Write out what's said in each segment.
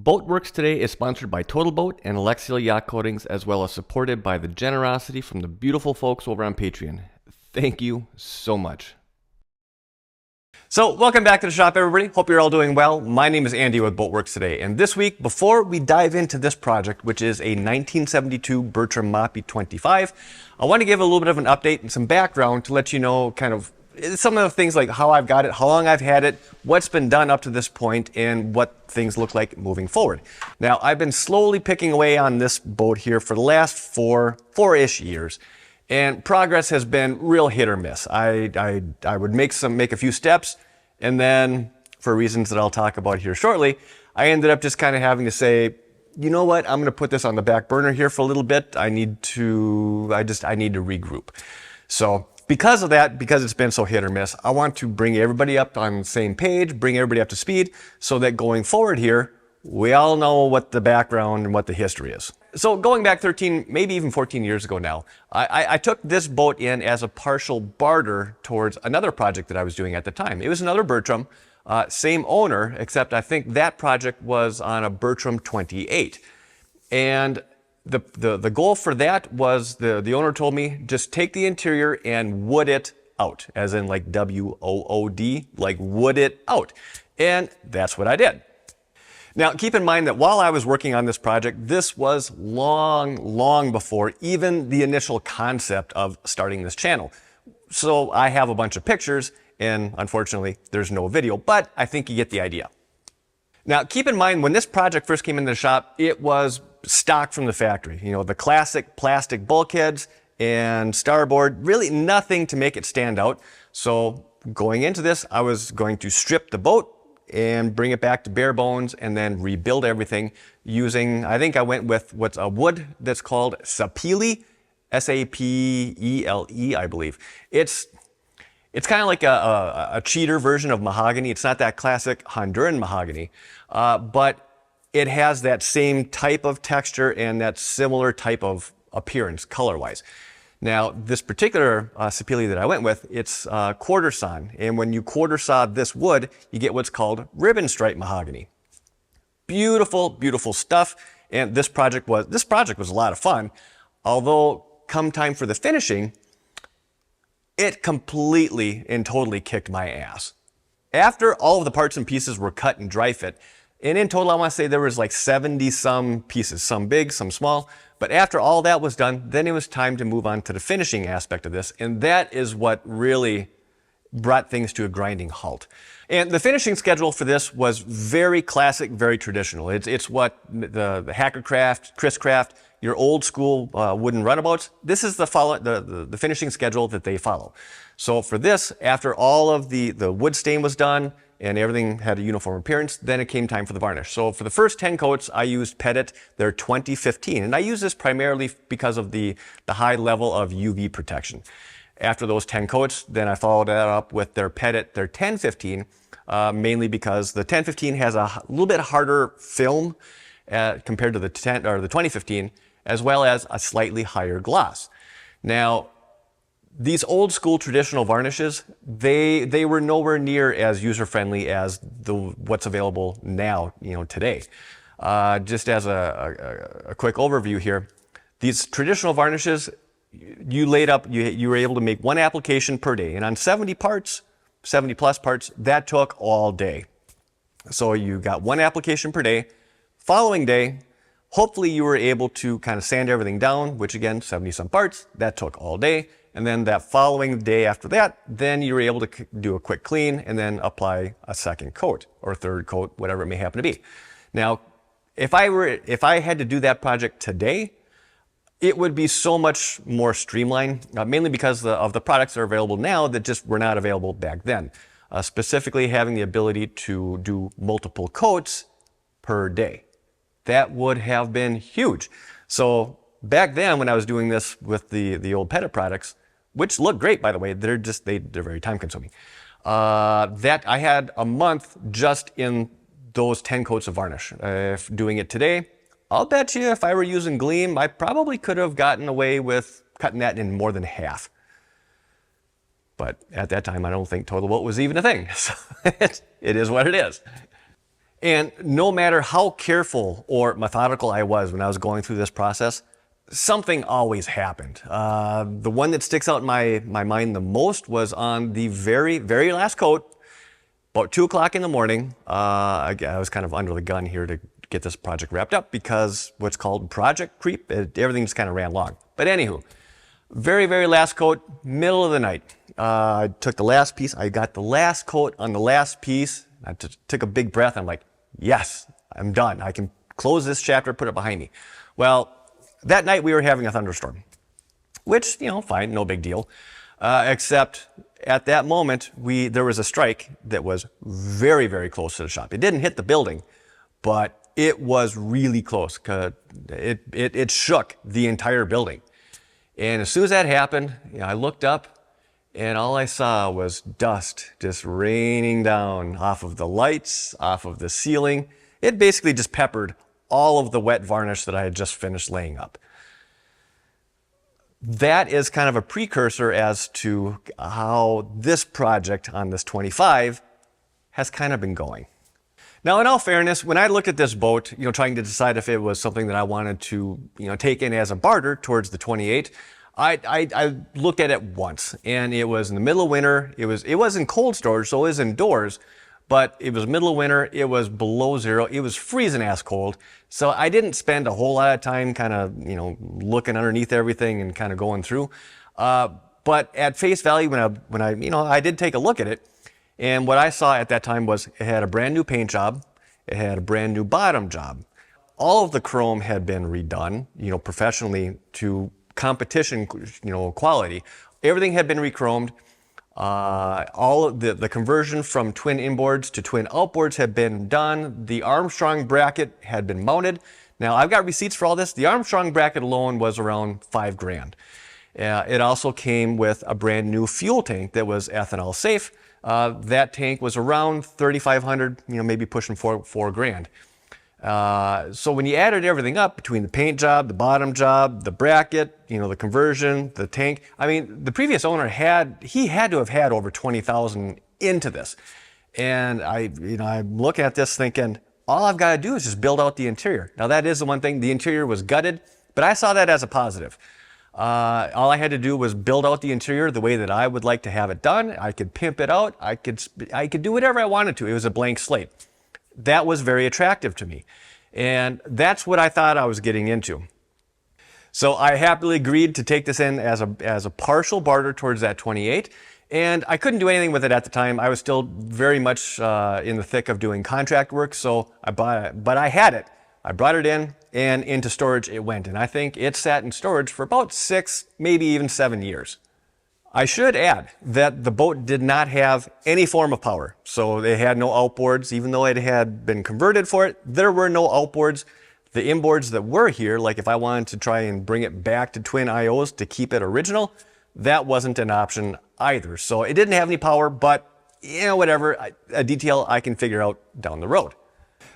Boatworks Today is sponsored by Total Boat and Alexial Yacht Coatings, as well as supported by the generosity from the beautiful folks over on Patreon. Thank you so much. So, welcome back to the shop, everybody. Hope you're all doing well. My name is Andy with Boatworks Today, and this week, before we dive into this project, which is a 1972 Bertram Moppy 25, I want to give a little bit of an update and some background to let you know kind of some of the things like how I've got it, how long I've had it, what's been done up to this point, and what things look like moving forward. Now, I've been slowly picking away on this boat here for the last four-ish years, and progress has been real hit or miss. I would make a few steps, and then for reasons that I'll talk about here shortly, I ended up just kind of having to say, you know what, I'm going to put this on the back burner here for a little bit. I need to regroup. So because of that, because it's been so hit or miss, I want to bring everybody up on the same page, bring everybody up to speed, so that going forward here, we all know what the background and what the history is. So going back 13, maybe even 14 years ago now, I took this boat in as a partial barter towards another project that I was doing at the time. It was another Bertram, same owner, except I think that project was on a Bertram 28. And the goal for that was, the owner told me, just take the interior and wood it out, as in like W-O-O-D, like wood it out. And that's what I did. Now, keep in mind that while I was working on this project, this was long before even the initial concept of starting this channel. So I have a bunch of pictures, and unfortunately, there's no video, but I think you get the idea. Now, keep in mind, when this project first came into the shop, it was stock from the factory. You know, the classic plastic bulkheads and starboard, really nothing to make it stand out. So going into this, I was going to strip the boat and bring it back to bare bones and then rebuild everything using, I think I went with what's a wood that's called sapele, S-A-P-E-L-E, I believe. It's kind of like a cheater version of mahogany. It's not that classic Honduran mahogany, but it has that same type of texture and that similar type of appearance color-wise. Now, this particular sapele that I went with, it's quarter sawn, and when you quarter saw this wood, you get what's called ribbon stripe mahogany. Beautiful, beautiful stuff, and this project was a lot of fun, although come time for the finishing, it completely and totally kicked my ass. After all of the parts and pieces were cut and dry fit, and in total I want to say there was like 70 some pieces, some big, some small, but after all that was done, then it was time to move on to the finishing aspect of this, and that is what really brought things to a grinding halt. And the finishing schedule for this was very classic, very traditional. It's what the Hackercraft, Chris Craft, your old school wooden runabouts, this is the finishing schedule that they follow. So for this, after all of the wood stain was done and everything had a uniform appearance, then it came time for the varnish. So for the first 10 coats, I used Pettit, their 2015. And I use this primarily because of the high level of UV protection. After those 10 coats, then I followed that up with their Pettit, their 1015, mainly because the 1015 has a little bit harder film compared to the 2015, as well as a slightly higher gloss. Now, these old school traditional varnishes, they were nowhere near as user-friendly as what's available now, today. Just as a quick overview here, these traditional varnishes, you were able to make one application per day, and on 70 plus parts, that took all day. So you got one application per day. Following day, hopefully you were able to kind of sand everything down, which again, 70 some parts, that took all day. And then that following day after that, then you were able to do a quick clean and then apply a second coat or third coat, whatever it may happen to be. Now, if I had to do that project today, it would be so much more streamlined, mainly because of the products that are available now that just were not available back then. Specifically having the ability to do multiple coats per day. That would have been huge. So back then when I was doing this with the old Pettit products, which look great, by the way, they're very time consuming. That I had a month just in those 10 coats of varnish. If doing it today, I'll bet you if I were using Gleam, I probably could have gotten away with cutting that in more than half. But at that time, I don't think Total Boat was even a thing. So it is what it is. And no matter how careful or methodical I was when I was going through this process, something always happened. The one that sticks out in my mind the most was on the very, very last coat, about 2 o'clock in the morning. I was kind of under the gun here to get this project wrapped up because what's called project creep, everything just kind of ran long. But anywho, very, very last coat, middle of the night. I took the last piece. I got the last coat on the last piece. I took a big breath. I'm like, yes, I'm done. I can close this chapter, put it behind me. Well, that night we were having a thunderstorm, which, fine, no big deal. Except at that moment, there was a strike that was very, very close to the shop. It didn't hit the building, but it was really close. 'Cause it shook the entire building. And as soon as that happened, I looked up and all I saw was dust just raining down off of the lights, off of the ceiling. It basically just peppered all of the wet varnish that I had just finished laying up. That is kind of a precursor as to how this project on this 25 has kind of been going. Now, in all fairness, when I looked at this boat, trying to decide if it was something that I wanted to, take in as a barter towards the 28, I looked at it once, and it was in the middle of winter. It was in cold storage, so it was indoors, but it was middle of winter. It was below zero. It was freezing ass cold. So I didn't spend a whole lot of time kind of, looking underneath everything and kind of going through. But at face value, when I did take a look at it, and what I saw at that time was it had a brand new paint job. It had a brand new bottom job. All of the chrome had been redone, professionally to competition, quality. Everything had been re-chromed. All of the conversion from twin inboards to twin outboards had been done. The Armstrong bracket had been mounted. Now I've got receipts for all this. The Armstrong bracket alone was around $5,000. It also came with a brand new fuel tank that was ethanol safe. That tank was around $3,500, maybe pushing $4,000. So when you added everything up between the paint job, the bottom job, the bracket, the conversion, the tank, the previous owner had to have had over 20,000 into this. And I'm looking at this thinking, all I've got to do is just build out the interior. Now that is the one thing, the interior was gutted, but I saw that as a positive. All I had to do was build out the interior the way that I would like to have it done. I could pimp it out. I could do whatever I wanted to. It was a blank slate. That was very attractive to me. And that's what I thought I was getting into. So I happily agreed to take this in as a partial barter towards that 28. And I couldn't do anything with it at the time. I was still very much in the thick of doing contract work. So I bought it, but I had it. I brought it in and into storage it went. And I think it sat in storage for about 6, maybe even 7 years. I should add that the boat did not have any form of power. So it had no outboards, even though it had been converted for it. There were no outboards. The inboards that were here, like if I wanted to try and bring it back to twin IOs to keep it original, that wasn't an option either. So it didn't have any power, but whatever, a detail I can figure out down the road.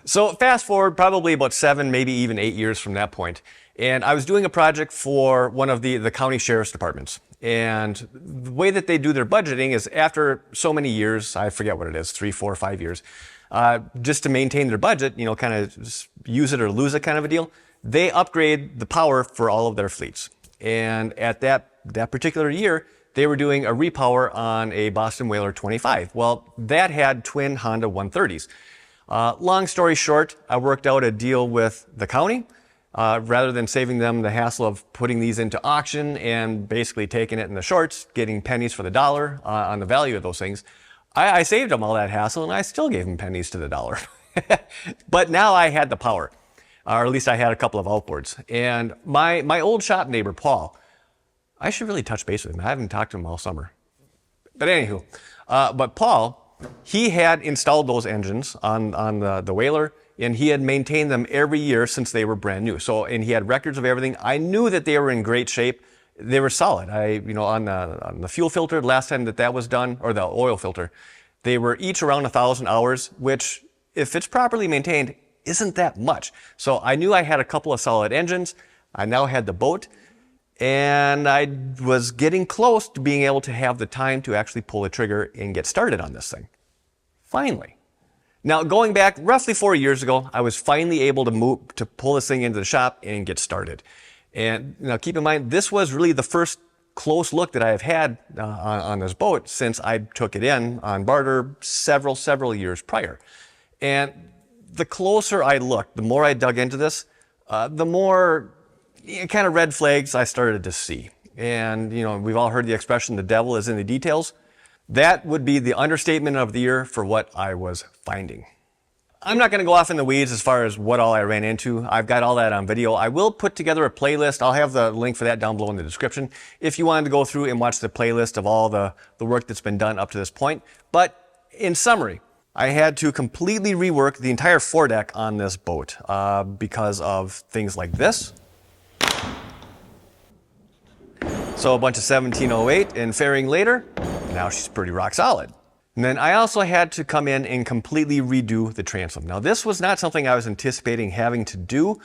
So fast forward probably about 7, maybe even 8 years from that point, and I was doing a project for one of the county sheriff's departments. And the way that they do their budgeting is after so many years, I forget what it is, 3, 4, 5 years, just to maintain their budget, kind of use it or lose it kind of a deal, they upgrade the power for all of their fleets. And at that particular year, they were doing a repower on a Boston Whaler 25. Well, that had twin Honda 130s. Long story short, I worked out a deal with the county. Rather than saving them the hassle of putting these into auction and basically taking it in the shorts, getting pennies for the dollar on the value of those things, I saved them all that hassle and I still gave them pennies to the dollar. But now I had the power, or at least I had a couple of outboards. And my old shop neighbor, Paul, I should really touch base with him. I haven't talked to him all summer. But anywho, but Paul, he had installed those engines on the Whaler, and he had maintained them every year since they were brand new. So, and he had records of everything. I knew that they were in great shape. They were solid. On the fuel filter, last time that was done, or the oil filter, they were each around 1,000 hours, which, if it's properly maintained, isn't that much. So I knew I had a couple of solid engines. I now had the boat, and I was getting close to being able to have the time to actually pull the trigger and get started on this thing. Finally. Now, going back roughly 4 years ago, I was finally able to pull this thing into the shop and get started. And now keep in mind, this was really the first close look that I have had on this boat since I took it in on barter several years prior. And the closer I looked, the more I dug into this, the more kind of red flags I started to see. And, we've all heard the expression, the devil is in the details. That would be the understatement of the year for what I was finding. I'm not going to go off in the weeds as far as what all I ran into. I've got all that on video. I will put together a playlist. I'll have the link for that down below in the description if you wanted to go through and watch the playlist of all the work that's been done up to this point. But in summary, I had to completely rework the entire foredeck on this boat because of things like this. So a bunch of 1708 and fairing later, now she's pretty rock solid. And then I also had to come in and completely redo the transom. Now this was not something I was anticipating having to do,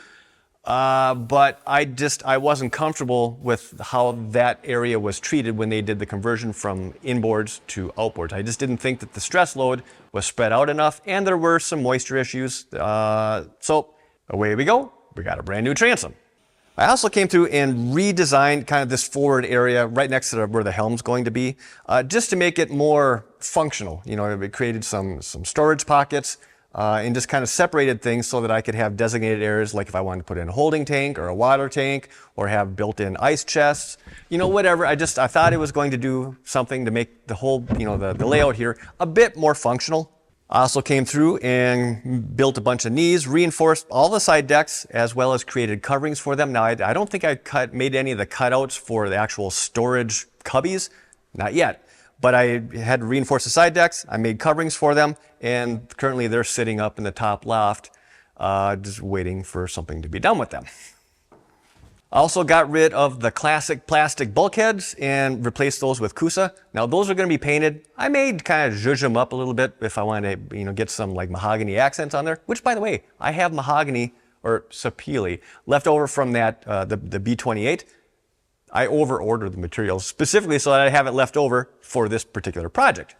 but I wasn't comfortable with how that area was treated when they did the conversion from inboards to outboards. I just didn't think that the stress load was spread out enough, and there were some moisture issues. So away we go, we got a brand new transom. I also came through and redesigned kind of this forward area right next to where the helm's going to be, just to make it more functional. It created some storage pockets and just kind of separated things so that I could have designated areas, like if I wanted to put in a holding tank or a water tank or have built-in ice chests, whatever. I thought it was going to do something to make the whole, the layout here a bit more functional. I also came through and built a bunch of knees, reinforced all the side decks, as well as created coverings for them. Now, I don't think I made any of the cutouts for the actual storage cubbies, not yet. But I had to reinforce the side decks, I made coverings for them, and currently they're sitting up in the top loft, just waiting for something to be done with them. I also got rid of the classic plastic bulkheads and replaced those with Kusa. Now those are going to be painted. I may kind of zhuzh them up a little bit if I want to, get some like mahogany accents on there. Which, by the way, I have mahogany or sapele left over from that the B28. I over-ordered the materials specifically so that I have it left over for this particular project.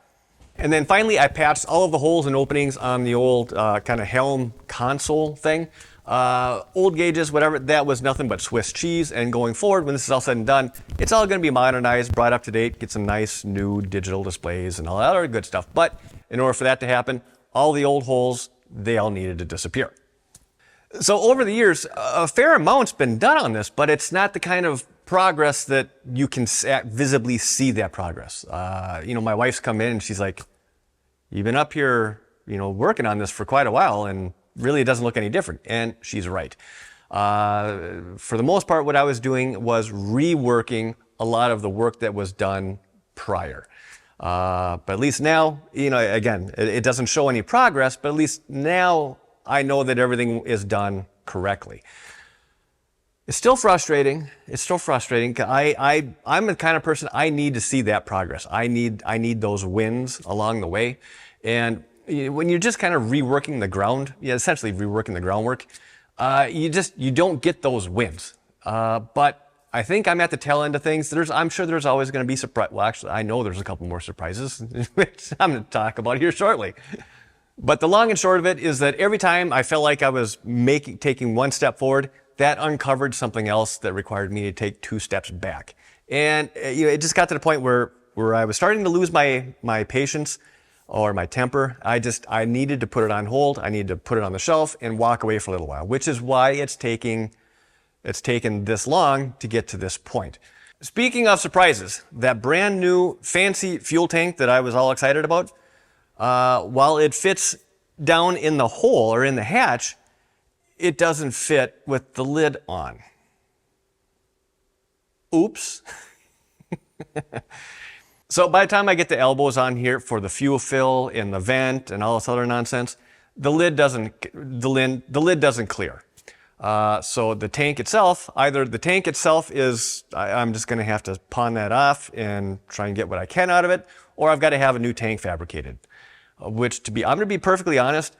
And then finally, I patched all of the holes and openings on the old kind of helm console thing. Old gauges, whatever, that was nothing but Swiss cheese. And going forward, when this is all said and done, it's all going to be modernized, brought up to date, get some nice new digital displays and all that other good stuff. But in order for that to happen, all the old holes, they all needed to disappear. So over the years, a fair amount's been done on this, but it's not the kind of progress that you can visibly see that progress. My wife's come in and she's like, you've been up here, working on this for quite a while, and really it doesn't look any different. And she's right. For the most part, what I was doing was reworking a lot of the work that was done prior. But at least now, again, it doesn't show any progress, but at least now I know that everything is done correctly. It's still frustrating. I'm the kind of person, I need to see that progress. I need those wins along the way. And when you're just kind of reworking the ground, essentially reworking the groundwork, you don't get those wins. But I think I'm at the tail end of things. I'm sure there's always going to be surprise. Well, actually, I know there's a couple more surprises, which I'm going to talk about here shortly. But the long and short of it is that every time I felt like I was taking one step forward, that uncovered something else that required me to take 2 steps back. And it just got to the point where I was starting to lose my patience or my temper. I needed to put it on hold. I needed to put it on the shelf and walk away for a little while, which is why it's taken this long to get to this point. Speaking of surprises, that brand new fancy fuel tank that I was all excited about, while it fits down in the hole or in the hatch, it doesn't fit with the lid on. Oops. So by the time I get the elbows on here for the fuel fill and the vent and all this other nonsense, the lid doesn't clear. So the tank itself, either the tank itself is, I'm just going to have to pawn that off and try and get what I can out of it, or I've got to have a new tank fabricated. I'm going to be perfectly honest,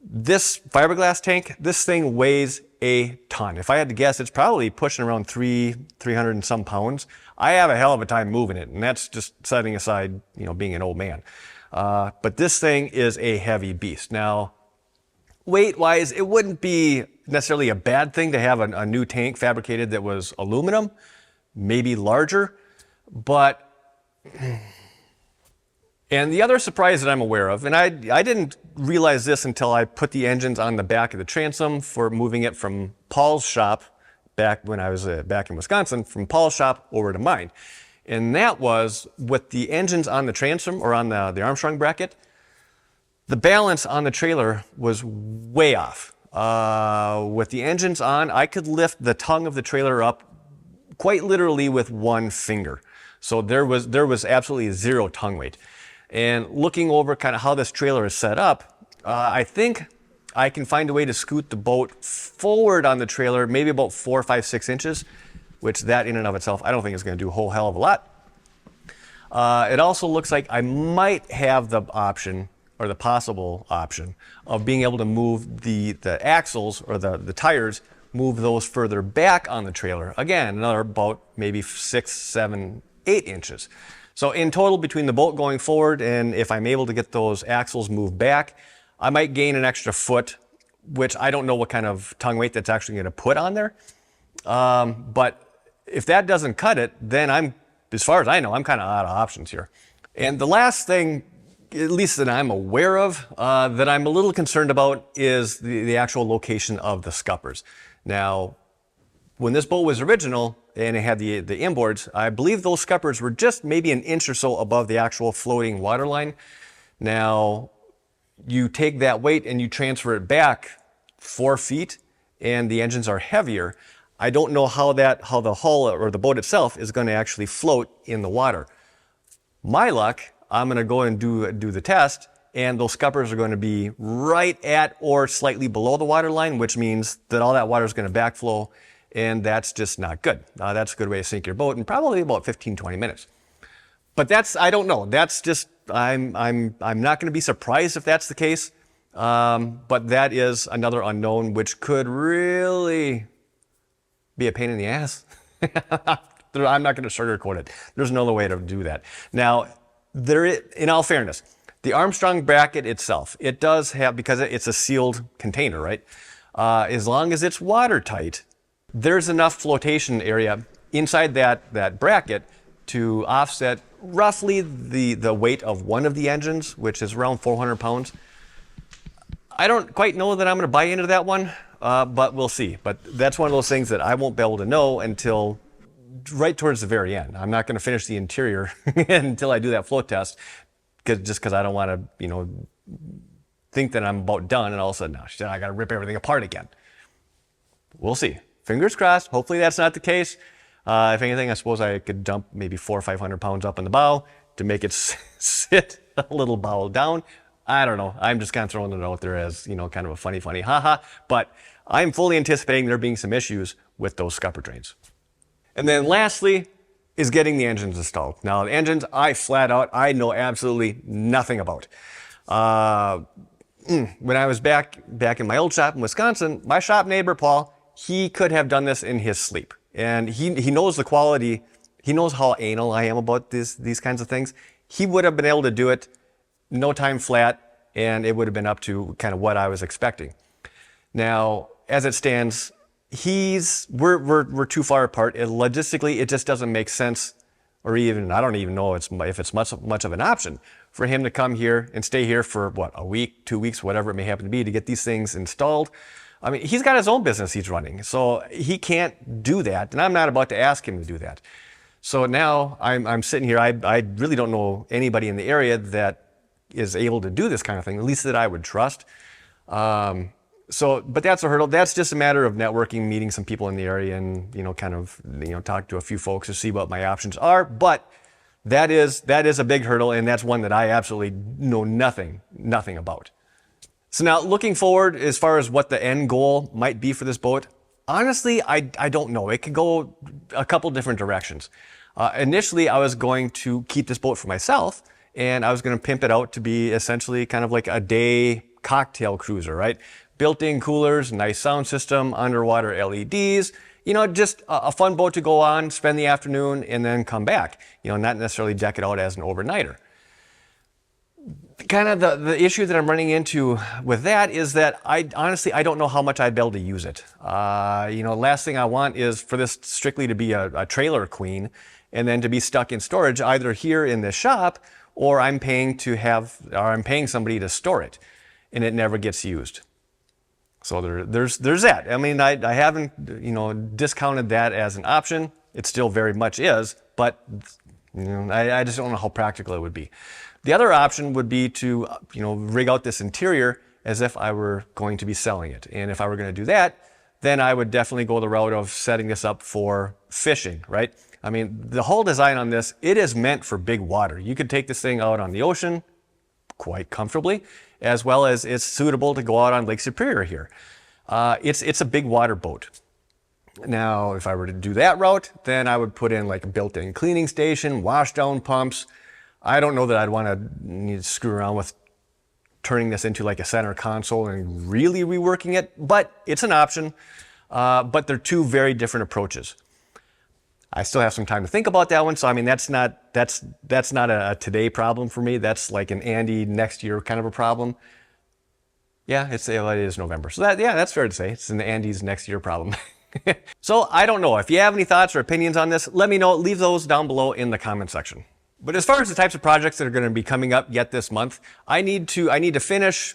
this fiberglass tank, this thing weighs a ton. If I had to guess, it's probably pushing around 300 and some pounds. I have a hell of a time moving it, and that's just setting aside, being an old man. But this thing is a heavy beast. Now, weight-wise, it wouldn't be necessarily a bad thing to have a new tank fabricated that was aluminum, maybe larger, but... And the other surprise that I'm aware of, and I didn't realize this until I put the engines on the back of the transom for moving it from Paul's shop back when I was back in Wisconsin, from Paul's shop over to mine. And that was with the engines on the transom or on the Armstrong bracket, the balance on the trailer was way off. With the engines on, I could lift the tongue of the trailer up quite literally with one finger. So there was absolutely zero tongue weight. And looking over kind of how this trailer is set up, I think I can find a way to scoot the boat forward on the trailer, maybe about 4, 5, 6 inches, which that in and of itself, I don't think is going to do a whole hell of a lot. It also looks like I might have the option, or the possible option, of being able to move the axles or the tires, move those further back on the trailer. Again, another about maybe 6, 7, 8 inches. So in total, between the boat going forward and if I'm able to get those axles moved back, I might gain an extra foot, which I don't know what kind of tongue weight that's actually going to put on there. But if that doesn't cut it, then as far as I know, I'm kind of out of options here. And the last thing, at least that I'm aware of, that I'm a little concerned about is the actual location of the scuppers. Now, when this boat was original and it had the inboards, I believe those scuppers were just maybe an inch or so above the actual floating water line. Now, you take that weight and you transfer it back 4 feet and the engines are heavier. I don't know how the hull or the boat itself is going to actually float in the water. My luck, I'm going to go and do the test, and those scuppers are going to be right at or slightly below the water line, which means that all that water is going to backflow, and that's just not good. That's a good way to sink your boat in probably about 15, 20 minutes. But I don't know. That's just, I'm not going to be surprised if that's the case. But that is another unknown, which could really be a pain in the ass. I'm not going to sugarcoat it. There's no other way to do that. Now, in all fairness, the Armstrong bracket itself, it does have, because it's a sealed container, right? As long as it's watertight, there's enough flotation area inside that bracket to offset roughly the weight of one of the engines, which is around 400 pounds. I don't quite know that I'm going to buy into that one, but we'll see. But that's one of those things that I won't be able to know until right towards the very end. I'm not going to finish the interior until I do that float test, just because I don't want to, think that I'm about done and all of a sudden, no, I got to rip everything apart again. We'll see. Fingers crossed. Hopefully that's not the case. If anything, I suppose I could dump maybe 400 or 500 pounds up in the bow to make it sit a little bow down. I don't know. I'm just kind of throwing it out there as, kind of a funny haha. But I'm fully anticipating there being some issues with those scupper drains. And then lastly is getting the engines installed. Now the engines, I know absolutely nothing about. When I was back in my old shop in Wisconsin, my shop neighbor, Paul, he could have done this in his sleep. And he knows the quality. He knows how anal I am about these kinds of things. He would have been able to do it, no time flat, and it would have been up to kind of what I was expecting. Now, as it stands, we're too far apart. Logistically, it just doesn't make sense, or even I don't even know if it's much of an option for him to come here and stay here for a week, 2 weeks, whatever it may happen to be, to get these things installed. I mean, he's got his own business he's running, so he can't do that, and I'm not about to ask him to do that. So now I'm sitting here. I really don't know anybody in the area that is able to do this kind of thing, at least that I would trust. But that's a hurdle. That's just a matter of networking, meeting some people in the area, and talk to a few folks to see what my options are. But that is a big hurdle, and that's one that I absolutely know nothing about. So now, looking forward, as far as what the end goal might be for this boat, honestly, I don't know. It could go a couple different directions. Initially, I was going to keep this boat for myself, and I was going to pimp it out to be essentially kind of like a day cocktail cruiser, right? Built-in coolers, nice sound system, underwater LEDs, just a fun boat to go on, spend the afternoon, and then come back. Not necessarily deck it out as an overnighter. kind of the issue that I'm running into with that is that I don't know how much I'd be able to use it. Last thing I want is for this strictly to be a trailer queen and then to be stuck in storage either here in the shop or I'm paying somebody to store it and it never gets used. So there's that. I mean, I haven't, discounted that as an option. It still very much is, but I just don't know how practical it would be. The other option would be to, rig out this interior as if I were going to be selling it. And if I were going to do that, then I would definitely go the route of setting this up for fishing, right? I mean, the whole design on this, it is meant for big water. You could take this thing out on the ocean quite comfortably, as well as it's suitable to go out on Lake Superior here. It's a big water boat. Now, if I were to do that route, then I would put in like a built-in cleaning station, washdown pumps. I don't know that I'd want to screw around with turning this into like a center console and really reworking it, but it's an option. But they're two very different approaches. I still have some time to think about that one. So, I mean, that's not a today problem for me. That's like an Andy next year kind of a problem. Yeah, it is November. So that's fair to say. It's an Andy's next year problem. So I don't know. If you have any thoughts or opinions on this, let me know. Leave those down below in the comment section. But as far as the types of projects that are going to be coming up yet this month, I need to finish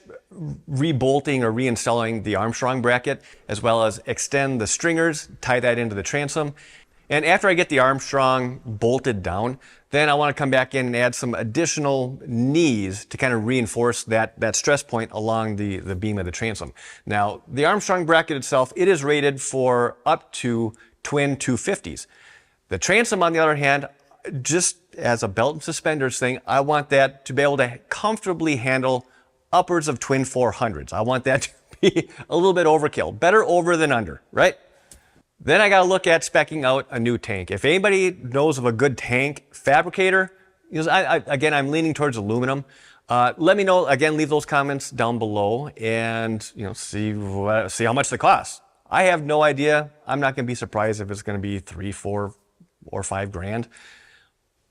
rebolting or reinstalling the Armstrong bracket, as well as extend the stringers, tie that into the transom. And after I get the Armstrong bolted down, then I want to come back in and add some additional knees to kind of reinforce that stress point along the beam of the transom. Now, the Armstrong bracket itself, it is rated for up to twin 250s. The transom, on the other hand, just as a belt and suspenders thing, I want that to be able to comfortably handle upwards of twin 400s. I want that to be a little bit overkill. Better over than under, right? Then I got to look at speccing out a new tank. If anybody knows of a good tank fabricator, again, I'm leaning towards aluminum. Let me know. Again, leave those comments down below and see how much they cost. I have no idea. I'm not going to be surprised if it's going to be $3, $4, or $5 grand.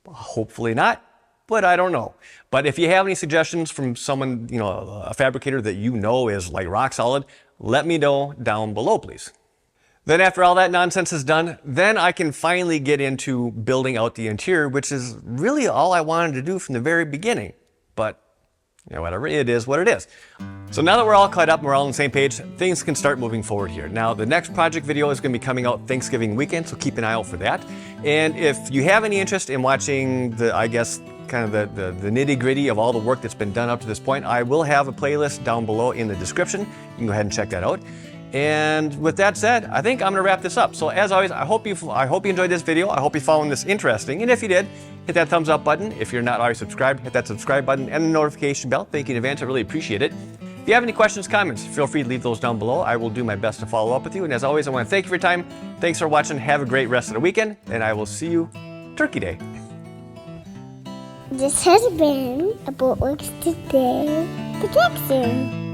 Hopefully not, but I don't know. But if you have any suggestions from someone, a fabricator that is like rock solid, let me know down below, please. Then after all that nonsense is done, then I can finally get into building out the interior, which is really all I wanted to do from the very beginning. But whatever, it is what it is. So now that we're all caught up and we're all on the same page, things can start moving forward here. Now, the next project video is going to be coming out Thanksgiving weekend, so keep an eye out for that. And if you have any interest in watching the nitty-gritty of all the work that's been done up to this point, I will have a playlist down below in the description. You can go ahead and check that out. And with that said, I think I'm going to wrap this up. So as always, I hope you enjoyed this video. I hope you found this interesting. And if you did, hit that thumbs up button. If you're not already subscribed, hit that subscribe button and the notification bell. Thank you in advance. I really appreciate it. If you have any questions, comments, feel free to leave those down below. I will do my best to follow up with you. And as always, I want to thank you for your time. Thanks for watching. Have a great rest of the weekend. And I will see you Turkey Day. This has been a Boatworks Today production.